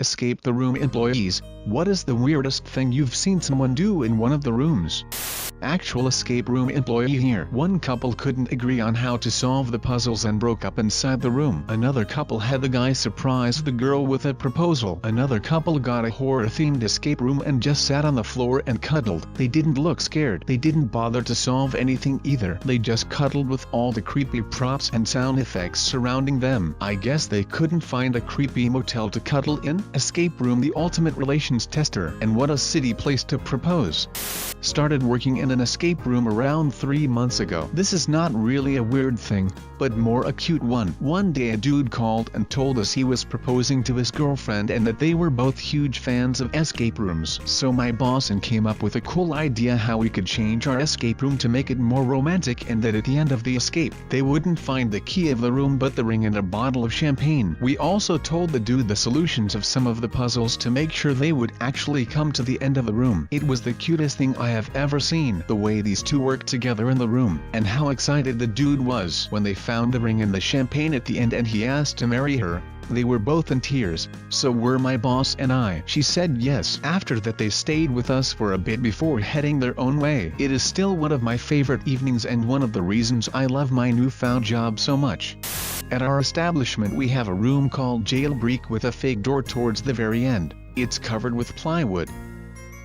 Escape the room employees, what is the weirdest thing you've seen someone do in one of the rooms? Actual escape room employee here. One couple couldn't agree on how to solve the puzzles and broke up inside the room. Another couple had the guy surprise the girl with a proposal. Another couple got a horror-themed escape room and just sat on the floor and cuddled. They didn't look scared. They didn't bother to solve anything either. They just cuddled with all the creepy props and sound effects surrounding them. I guess they couldn't find a creepy motel to cuddle in. Escape room, the ultimate relations tester, and what a city place to propose. Started working in an escape room around 3 months ago. This is not really a weird thing, but more a cute one. One day a dude called and told us he was proposing to his girlfriend and that they were both huge fans of escape rooms. So my boss and came up with a cool idea how we could change our escape room to make it more romantic, and that at the end of the escape, they wouldn't find the key of the room but the ring and a bottle of champagne. We also told the dude the solutions of some of the puzzles to make sure they would actually come to the end of the room. It was the cutest thing I have ever seen, the way these two worked together in the room, and how excited the dude was when they found the ring and the champagne at the end and he asked to marry her. They were both in tears, so were my boss and I. She said yes. After that they stayed with us for a bit before heading their own way. It is still one of my favorite evenings and one of the reasons I love my newfound job so much. At our establishment we have a room called Jailbreak with a fake door towards the very end. It's covered with plywood.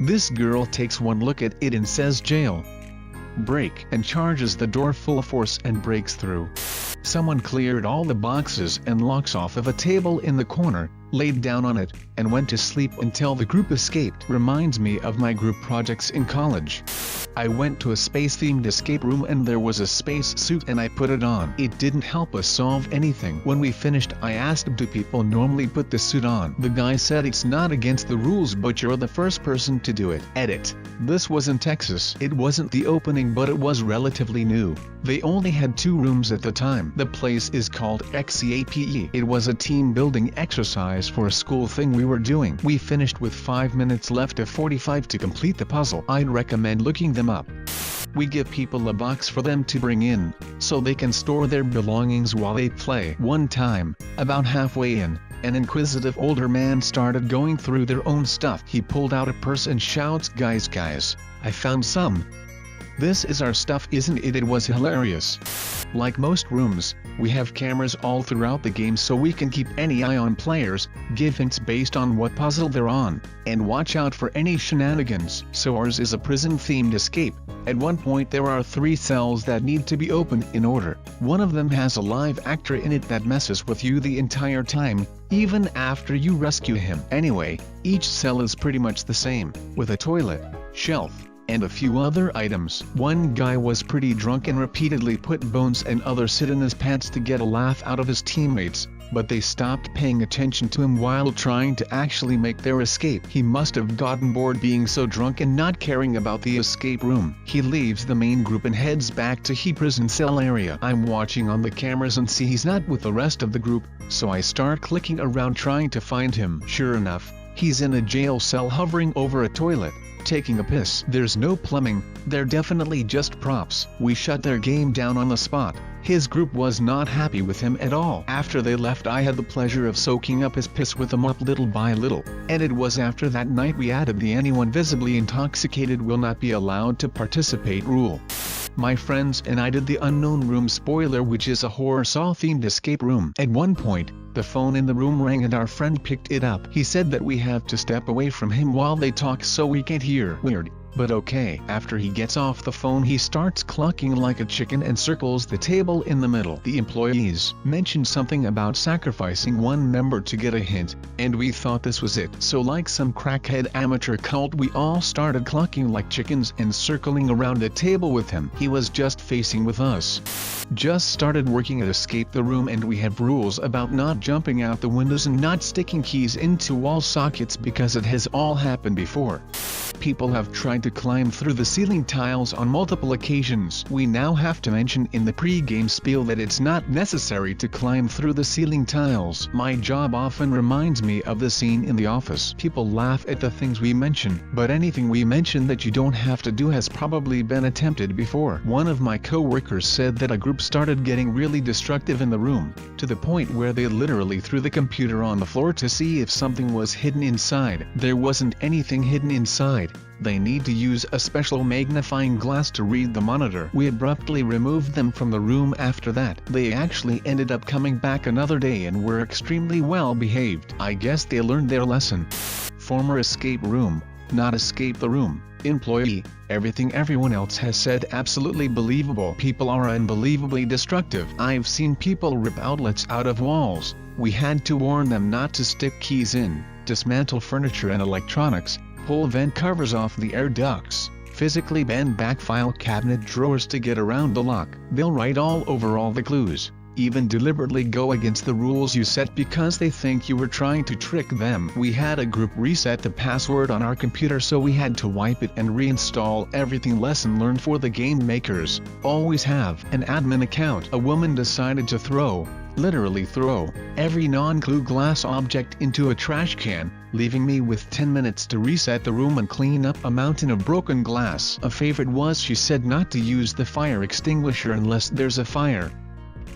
This girl takes one look at it and says jail break and charges the door full force and breaks through. Someone cleared all the boxes and locks off of a table in the corner, laid down on it, and went to sleep until the group escaped. Reminds me of my group projects in college. I went to a space-themed escape room and there was a space suit and I put it on. It didn't help us solve anything. When we finished I asked, do people normally put the suit on? The guy said it's not against the rules but you're the first person to do it. Edit. This was in Texas. It wasn't the opening but it was relatively new. They only had 2 rooms at the time. The place is called XCAPE. It was a team building exercise for a school thing we were doing. We finished with 5 minutes left of 45 to complete the puzzle. I'd recommend looking them up. We give people a box for them to bring in, so they can store their belongings while they play. One time, about halfway in, an inquisitive older man started going through their own stuff. He pulled out a purse and shouts, guys, I found some. This is our stuff, isn't it? It was hilarious. Like most rooms, we have cameras all throughout the game so we can keep any eye on players, give hints based on what puzzle they're on, and watch out for any shenanigans. So ours is a prison-themed escape. At one point there are 3 cells that need to be opened in order. One of them has a live actor in it that messes with you the entire time, even after you rescue him. Anyway, each cell is pretty much the same, with a toilet, shelf, and a few other items. One guy was pretty drunk and repeatedly put bones and other shit in his pants to get a laugh out of his teammates, but they stopped paying attention to him while trying to actually make their escape. He must have gotten bored being so drunk and not caring about the escape room. He leaves the main group and heads back to his prison cell area. I'm watching on the cameras and see he's not with the rest of the group, so I start clicking around trying to find him. Sure enough, he's in a jail cell hovering over a toilet, taking a piss. There's no plumbing, they're definitely just props. We shut their game down on the spot. His group was not happy with him at all. After they left I had the pleasure of soaking up his piss with them up little by little, and it was after that night we added the anyone visibly intoxicated will not be allowed to participate rule. My friends and I did the Unknown Room spoiler, which is a horror Saw-themed escape room. At one point, the phone in the room rang and our friend picked it up. He said that we have to step away from him while they talk so we can't hear. Weird, but okay. After he gets off the phone he starts clucking like a chicken and circles the table in the middle. The employees mentioned something about sacrificing one member to get a hint, and we thought this was it. So like some crackhead amateur cult we all started clucking like chickens and circling around the table with him. He was just facing with us. Just started working at Escape the Room and we have rules about not jumping out the windows and not sticking keys into wall sockets because it has all happened before. People have tried tried to climb through the ceiling tiles on multiple occasions. We now have to mention in the pre-game spiel that it's not necessary to climb through the ceiling tiles. My job often reminds me of the scene in The Office. People laugh at the things we mention, but anything we mention that you don't have to do has probably been attempted before. One of my co-workers said that a group started getting really destructive in the room, to the point where they literally threw the computer on the floor to see if something was hidden inside. There wasn't anything hidden inside. They need to use a special magnifying glass to read the monitor. We abruptly removed them from the room after that. They actually ended up coming back another day and were extremely well behaved. I guess they learned their lesson. Former escape room, not escape the room. Employee: everything everyone else has said absolutely believable. People are unbelievably destructive. I've seen people rip outlets out of walls. We had to warn them not to stick keys in, dismantle furniture and electronics, pull vent covers off the air ducts, physically bend back file cabinet drawers to get around the lock. They'll write all over all the clues, even deliberately go against the rules you set because they think you were trying to trick them. We had a group reset the password on our computer, so we had to wipe it and reinstall everything. Lesson learned for the game makers: always have an admin account. A woman decided to literally throw, every non-clue glass object into a trash can, leaving me with 10 minutes to reset the room and clean up a mountain of broken glass. A favorite was she said not to use the fire extinguisher unless there's a fire.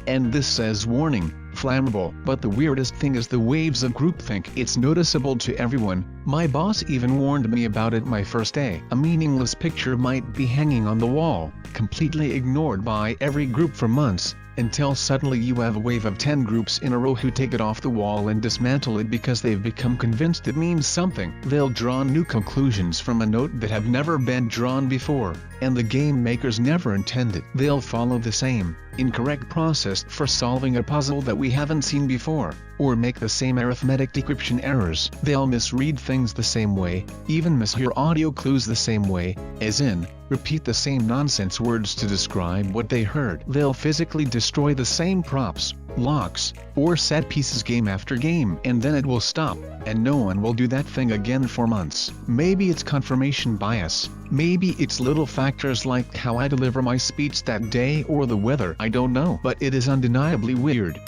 And this says warning, flammable. But the weirdest thing is the waves of groupthink. It's noticeable to everyone. My boss even warned me about it my first day. A meaningless picture might be hanging on the wall, completely ignored by every group for months, until suddenly you have a wave of 10 groups in a row who take it off the wall and dismantle it because they've become convinced it means something. They'll draw new conclusions from a note that have never been drawn before, and the game makers never intended. They'll follow the same, incorrect process for solving a puzzle that we haven't seen before, or make the same arithmetic decryption errors. They'll misread things the same way, even mishear audio clues the same way, as in, repeat the same nonsense words to describe what they heard. They'll physically destroy the same props, locks, or set pieces game after game, and then it will stop, and no one will do that thing again for months. Maybe it's confirmation bias, maybe it's little factors like how I deliver my speech that day or the weather. I don't know, but it is undeniably weird.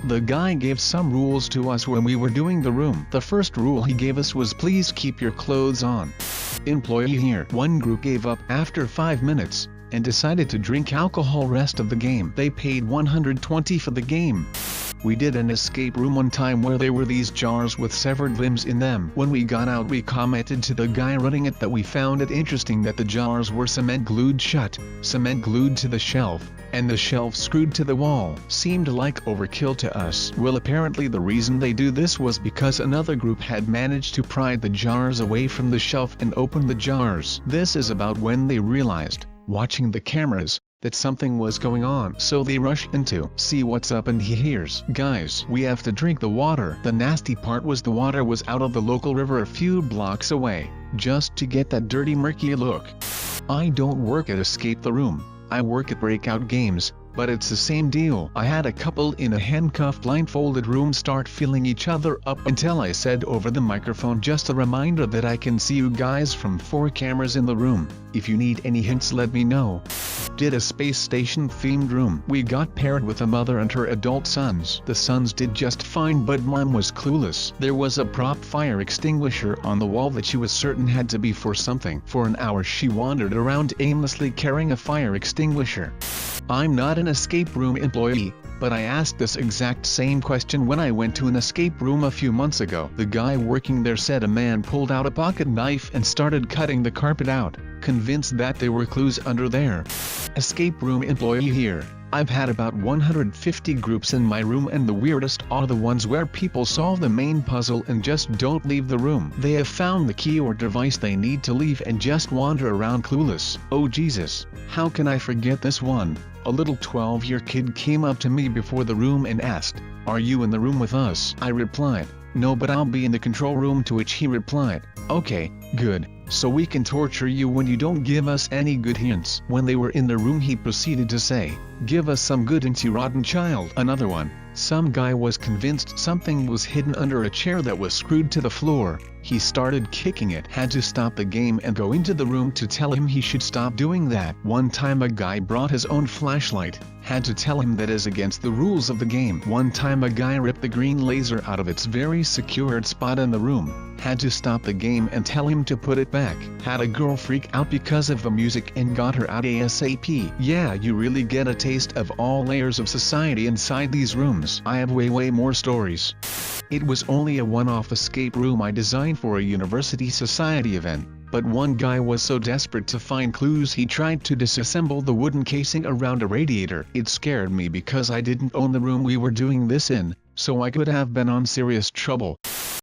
The guy gave some rules to us when we were doing the room. The first rule he gave us was please keep your clothes on. Employee here. One group gave up after 5 minutes, and decided to drink alcohol rest of the game. They paid $120 for the game. We did an escape room one time where there were these jars with severed limbs in them. When we got out, we commented to the guy running it that we found it interesting that the jars were cement glued shut, cement glued to the shelf, and the shelf screwed to the wall. Seemed like overkill to us. Well, apparently the reason they do this was because another group had managed to pry the jars away from the shelf and open the jars. This is about when they realized, watching the cameras, that something was going on. So they rush in to see what's up, and he hears, "Guys, we have to drink the water." The nasty part was the water was out of the local river a few blocks away, just to get that dirty murky look. I don't work at Escape the Room, I work at Breakout Games, but it's the same deal. I had a couple in a handcuffed blindfolded room start filling each other up until I said over the microphone, "Just a reminder that I can see you guys from 4 cameras in the room. If you need any hints, let me know." Did a space station themed room. We got paired with a mother and her adult sons. The sons did just fine, but mom was clueless. There was a prop fire extinguisher on the wall that she was certain had to be for something. For an hour she wandered around aimlessly carrying a fire extinguisher. I'm not an escape room employee, but I asked this exact same question when I went to an escape room a few months ago. The guy working there said a man pulled out a pocket knife and started cutting the carpet out, convinced that there were clues under there. Escape room employee here. I've had about 150 groups in my room, and the weirdest are the ones where people solve the main puzzle and just don't leave the room. They have found the key or device they need to leave and just wander around clueless. Oh Jesus, how can I forget this one? A little 12-year kid came up to me before the room and asked, "Are you in the room with us?" I replied, "No, but I'll be in the control room," to which he replied, "Okay, good, so we can torture you when you don't give us any good hints." When they were in the room, he proceeded to say, "Give us some good hints, you rotten child." Another one, Some guy was convinced something was hidden under a chair that was screwed to the floor. He started kicking it. Had to stop the game and go into the room to tell him he should stop doing that. One time a guy brought his own flashlight. Had to tell him that is against the rules of the game. One time a guy ripped the green laser out of its very secured spot in the room. Had to stop the game and tell him to put it back. Had a girl freak out because of the music and got her out ASAP. Yeah, you really get a taste of all layers of society inside these rooms. I have way more stories. It was only a one-off escape room I designed for a university society event, but one guy was so desperate to find clues he tried to disassemble the wooden casing around a radiator. It scared me because I didn't own the room we were doing this in, so I could have been on serious trouble.